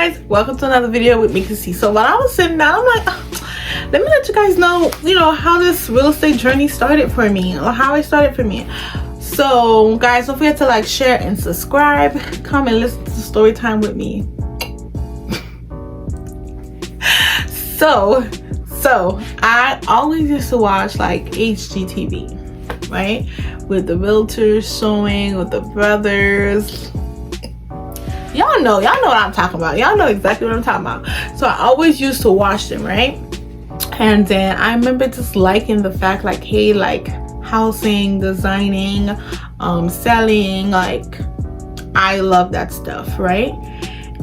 guys, welcome to another video with me, Cassie. So while I was sitting down, I'm like, let me let you guys know, how this real estate journey started for me, or how it started for me. So guys, don't forget to like, share, and subscribe. Come and listen to story time with me. So I always used to watch like HGTV, right? With the realtors showing, with the brothers. Y'all know what I'm talking about. Y'all know exactly what I'm talking about. So I always used to watch them, right? And then I remember just liking the fact, like, hey, like housing, designing, selling, like I love that stuff, right?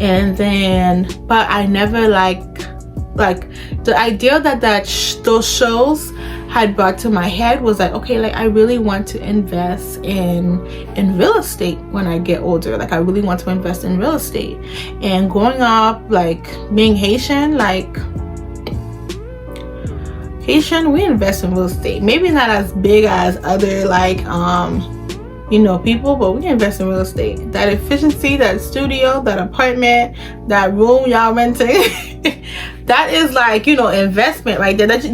And then, but I never like the idea that those shows had brought to my head was like, okay, like I really want to invest in real estate when I get older. Like I really want to invest in real estate. And growing up, like being Haitian, we invest in real estate. Maybe not as big as other like people, but we invest in real estate. That efficiency, that studio, that apartment, that room y'all renting, that is like, investment right there. That's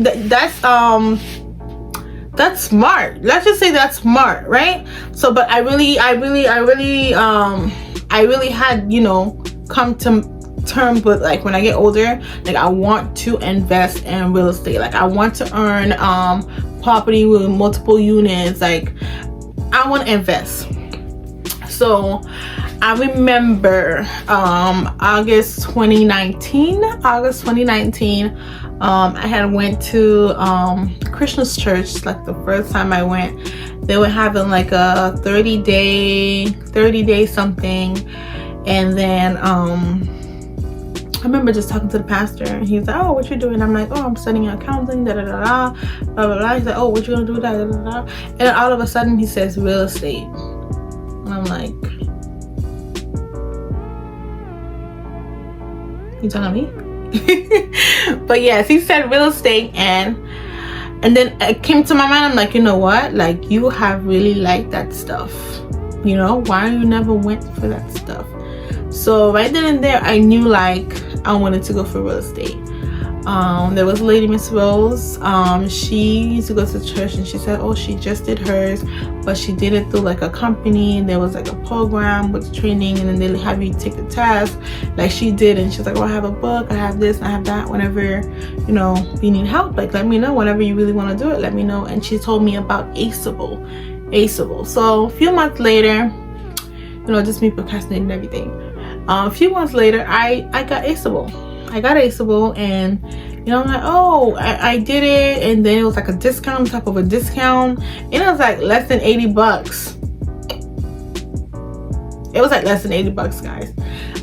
smart. Let's just say that's smart, right? So, but I really had, come to terms with like when I get older, like I want to invest in real estate. Like I want to earn property with multiple units. Like I want to invest. So I remember August 2019, I had went to Christian's church. Like the first time I went, they were having like a 30 day something. And then I remember just talking to the pastor, and he's like, oh, what you doing? I'm like, oh, I'm studying accounting, da da da da, blah blah blah. He's like, oh, what you gonna do, da da da da. And then all of a sudden he says real estate, and I'm like, you telling me? But yes, he said real estate, and then it came to my mind. I'm like, you know what? Like you have really liked that stuff. Why you never went for that stuff? So right then and there, I knew like I wanted to go for real estate. There was a lady, Miss Rose. She used to go to church, and she said, oh, she just did hers, but she did it through like a company, and there was like a program with training, and then they have you take the test like she did. And she's like, oh, I have a book, I have this, I have that. Whenever you need help, like let me know. Whenever you really want to do it, let me know. And she told me about Aceable. So a few months later, just me procrastinating everything. A few months later, I got Aceable. And I'm like, oh, I did it. And then it was like a discount on top of a discount, and it was like less than $80. It was like less than $80, guys.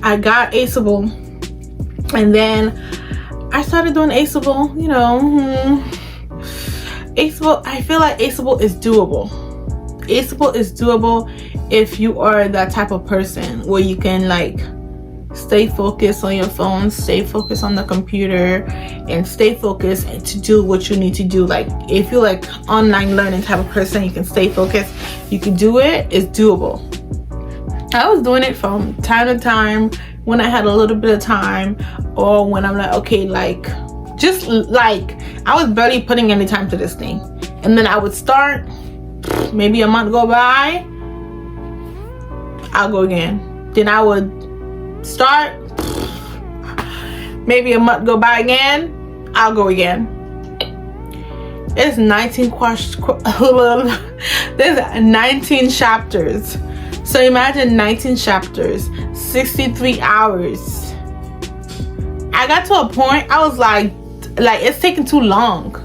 I got Aceable, and then I started doing Aceable. Aceable, I feel like Aceable is doable. Aceable is doable if you are that type of person where you can like stay focused on your phone, stay focused on the computer, and stay focused to do what you need to do. Like if you're like online learning type of person, you can stay focused, you can do it. It's doable. I was doing it from time to time when I had a little bit of time, or when I'm like, okay, like just like I was barely putting any time to this thing, and then I would start, maybe a month go by, I'll go again. Then I would start, maybe a month go by again, I'll go again. It's 19 there's 19 chapters. So imagine 19 chapters, 63 hours. I got to a point I was like it's taking too long.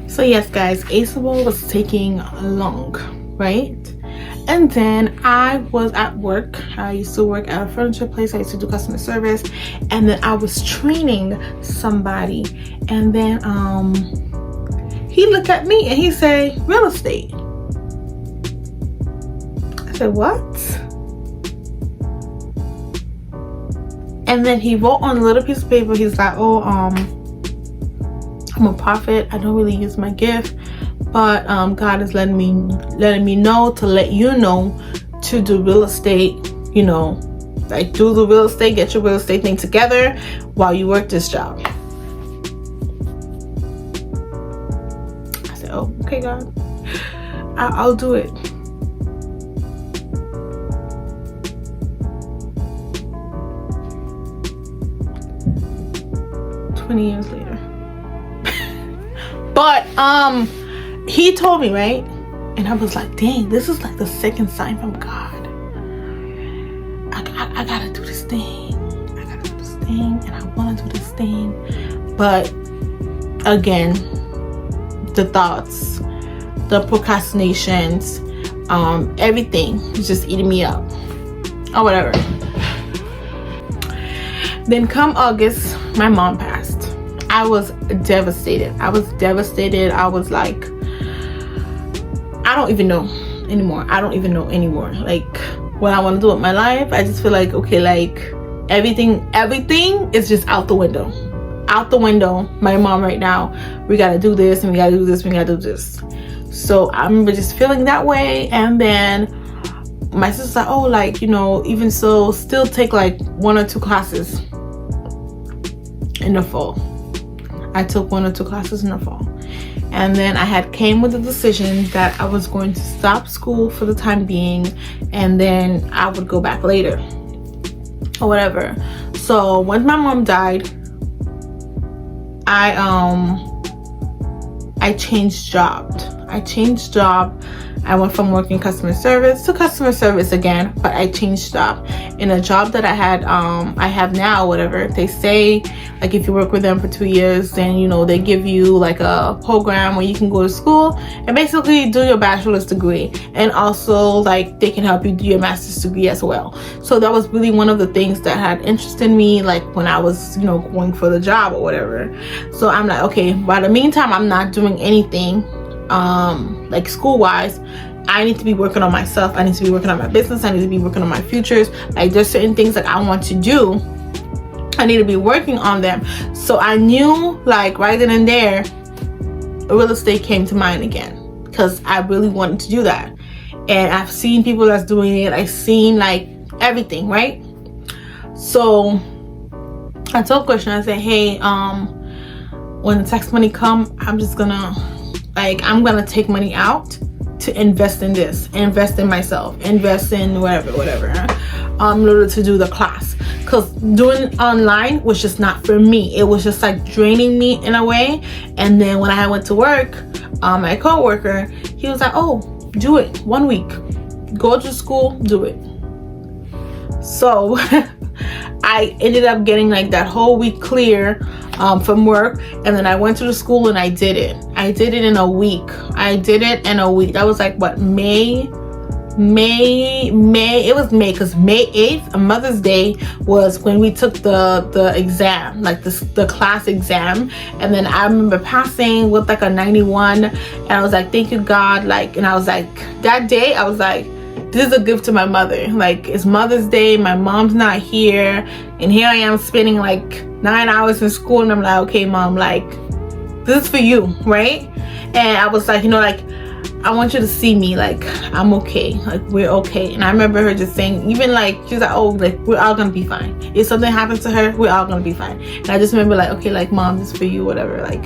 So yes, guys, Aceable was taking long, right? And then I was at work. I used to work at a furniture place. I used to do customer service, and then I was training somebody, and then he looked at me and he said, real estate. I said, what? And then he wrote on a little piece of paper, he's like, oh, I'm a prophet. I don't really use my gift, but God is letting me know to let you know to do real estate, Like, do the real estate, get your real estate thing together while you work this job. I said, oh, okay, God, I'll do it. Years later. But he told me, right? And I was like, dang, this is like the second sign from God. I gotta do this thing. I gotta do this thing, and I want to do this thing. But again, the thoughts, the procrastinations, everything was just eating me up, or whatever. Then come August, my mom passed. I was devastated. I was like, I don't even know anymore. Like, what I want to do with my life. I just feel like, okay, like everything is just out the window. My mom right now, we gotta do this and we gotta do this. So I remember just feeling that way. And then my sister's like, oh, like, you know, even so, still take like 1 or 2 classes in the fall. I took 1 or 2 classes in the fall. And then I had came with the decision that I was going to stop school for the time being, and then I would go back later or whatever. So when my mom died, I changed job. I went from working customer service to customer service again, but I changed job. In a job that I have now, whatever, they say, like, if you work with them for 2 years, then, you know, they give you like a program where you can go to school and basically do your bachelor's degree, and also like they can help you do your master's degree as well. So that was really one of the things that had interested me, like when I was, you know, going for the job or whatever. So I'm like, okay, by the meantime, I'm not doing anything like school wise. I need to be working on myself. I need to be working on my business. I need to be working on my futures. Like, there's certain things that I want to do. I need to be working on them. So I knew, like, right then and there, real estate came to mind again, because I really wanted to do that. And I've seen people that's doing it. I've seen like everything, right? So I told Christian, I said, hey, when the tax money come, I'm gonna take money out to invest in this, invest in myself, invest in whatever, in order to do the class. Because doing online was just not for me. It was just like draining me in a way. And then when I went to work, my co-worker, he was like, oh, do it 1 week, go to school, do it. So I ended up getting like that whole week clear from work, and then I went to the school and I did it in a week. That was like what, May, it was May, because May 8th, Mother's Day, was when we took the exam, like the class exam. And then I remember passing with like a 91, and I was like, thank you, God. Like, and I was like, that day I was like, this is a gift to my mother. Like, it's Mother's Day, my mom's not here, and here I am spending like 9 hours in school, and I'm like, okay, Mom, like, this is for you, right? And I was like, you know, like, I want you to see me, like, I'm okay, like, we're okay. And I remember her just saying, even like, she's like, oh, like, we're all gonna be fine. If something happens to her, we're all gonna be fine. And I just remember like, okay, like, Mom, this is for you, whatever, like,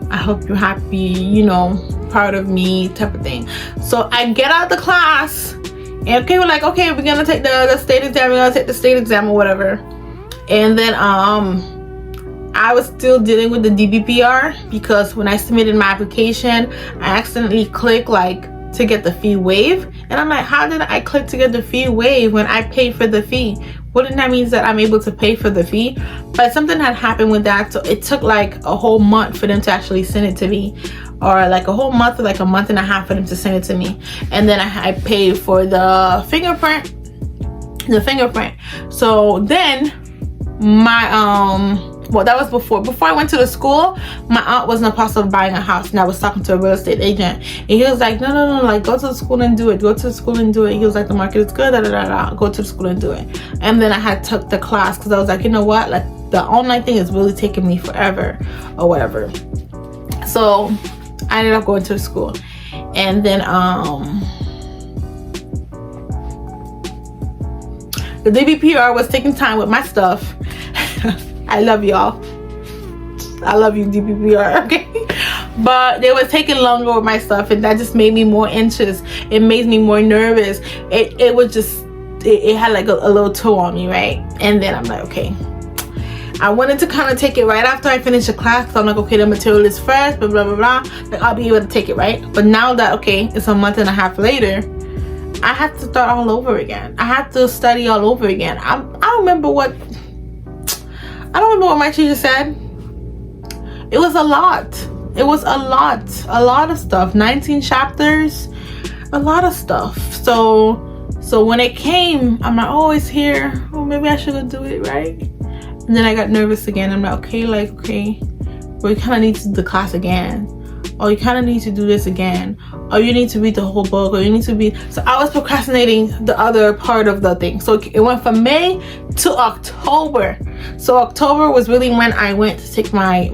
I hope you're happy, you know, proud of me, type of thing. So I get out the class, and okay, we're like, okay, we're gonna take the state exam, or whatever. And then I was still dealing with the DBPR, because when I submitted my application, I accidentally clicked like to get the fee waived. And I'm like, how did I click to get the fee waived when I paid for the fee? Wouldn't that mean that I'm able to pay for the fee? But something had happened with that, so it took like a whole month for them to actually send it to me, or like a whole month, or like a month and a half for them to send it to me. And then I paid for the fingerprint. So then my well, that was before I went to the school. My aunt was in the process of buying a house, and I was talking to a real estate agent, and he was like, no, like, go to the school and do it. He was like, the market is good, go to the school and do it. And then I had took the class, because I was like, you know what, like, the online thing is really taking me forever or whatever. So I ended up going to the school. And then The DBPR was taking time with my stuff. I love y'all. I love you, DBPR, okay? But they were taking longer with my stuff, and that just made me more anxious. It made me more nervous. It was just, it had like a little toll on me, right? And then I'm like, okay. I wanted to kind of take it right after I finished the class, so I'm like, okay, the material is fresh, blah, blah, blah, blah. Like, I'll be able to take it, right? But now that, okay, it's a month and a half later, I have to start all over again. I have to study all over again. I don't remember what my teacher said. It was a lot. It was a lot of stuff. 19 chapters, a lot of stuff. So when it came, I'm like, oh, it's here. Oh, maybe I should do it, right? And then I got nervous again. I'm like, okay, well, you kind of need to do the class again. Or you kind of need to do this again. Or you need to read the whole book. Or you need to read. So I was procrastinating the other part of the thing. So it went from May to October. So October was really when I went to take my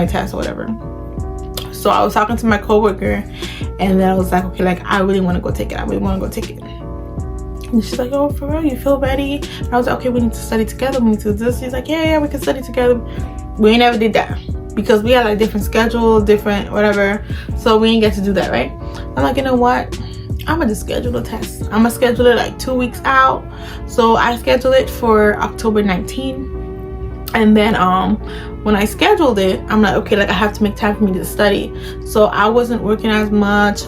test or whatever. So I was talking to my coworker, and then I was like, okay, like, I really want to go take it. I really want to go take it. And she's like, oh, for real, you feel ready? And I was like, okay, we need to study together. We need to do this. She's like, yeah, we can study together. We never did that because we had like different schedules, different whatever. So we didn't get to do that, right? I'm like, you know what? I'm gonna just schedule a test. I'm gonna schedule it like 2 weeks out. So I scheduled it for October 19th. And then when I scheduled it, I'm like, okay, like, I have to make time for me to study. So I wasn't working as much.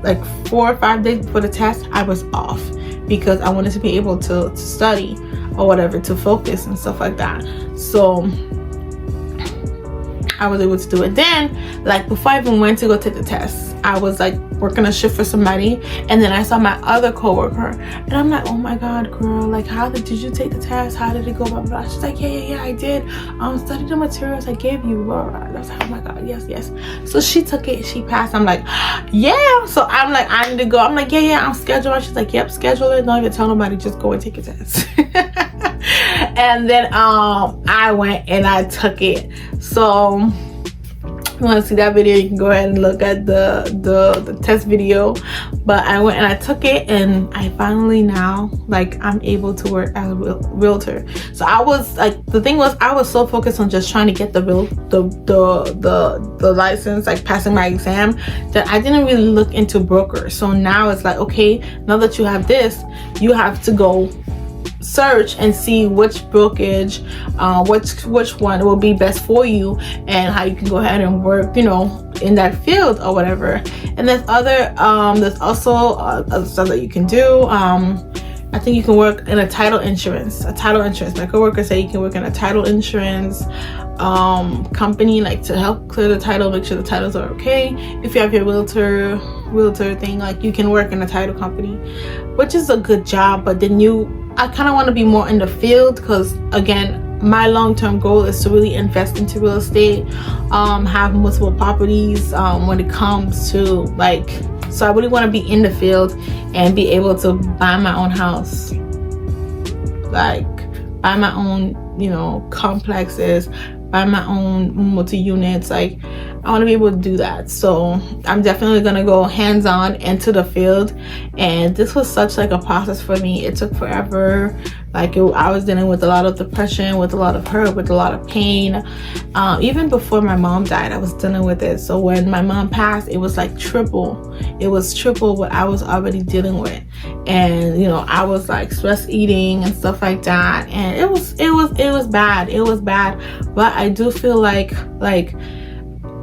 Like 4 or 5 days before the test, I was off because I wanted to be able to study or whatever, to focus and stuff like that. So I was able to do it. Then, like, before I even went to go take the test, I was like working a shift for somebody, and then I saw my other coworker, and I'm like, oh my god, girl, like, did you take the test? How did it go? Blah blah blah. She's like, yeah, I did. Study the materials I gave you. Blah, blah. I was like, oh my god, yes. So she took it, she passed. I'm like, yeah. So I'm like, I need to go. I'm like, yeah, I'm scheduled. She's like, yep, schedule it. Don't even tell nobody. Just go and take a test. And then I went and I took it. So if you want to see that video, you can go ahead and look at the test video. But I went and I took it, and I finally now, like, I'm able to work as a realtor. So I was like, the thing was, I was so focused on just trying to get the license, like passing my exam, that I didn't really look into brokers. So now it's like, okay, now that you have this, you have to go search and see which brokerage, which one will be best for you, and how you can go ahead and work, you know, in that field or whatever. And there's also other stuff that you can do. I think you can work in a title insurance. My coworker said you can work in a title insurance company, like, to help clear the title, make sure the titles are okay. If you have your realtor thing, like, you can work in a title company, which is a good job. But then I kind of want to be more in the field, because again, my long-term goal is to really invest into real estate, have multiple properties when it comes to, like, so I really want to be in the field and be able to buy my own house, like buy my own, you know, complexes, buy my own multi-units. Like, I want to be able to do that. So I'm definitely going to go hands-on into the field. And this was such like a process for me. It took forever. Like, I was dealing with a lot of depression, with a lot of hurt, with a lot of pain. Even before my mom died, I was dealing with it. So when my mom passed, it was like triple. It was triple what I was already dealing with. And, you know, I was like stress eating and stuff like that. And it was bad. It was bad. But I do feel like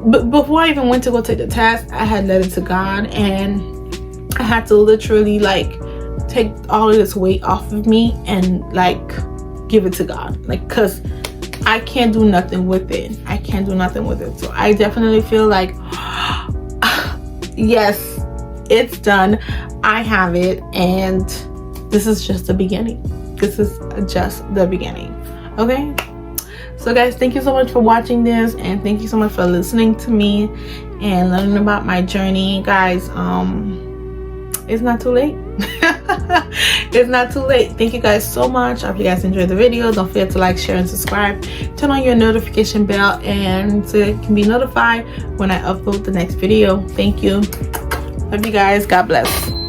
before I even went to go take the test, I had led it to God, and I had to literally like take all of this weight off of me and like give it to God, like, because I can't do nothing with it. So I definitely feel like yes, it's done. I have it, and this is just the beginning. Okay, so guys, thank you so much for watching this, and thank you so much for listening to me and learning about my journey. Guys, it's not too late. It's not too late. Thank you guys so much. I hope you guys enjoyed the video. Don't forget to like, share, and subscribe. Turn on your notification bell, and so you can be notified when I upload the next video. Thank you. Love you guys. God bless.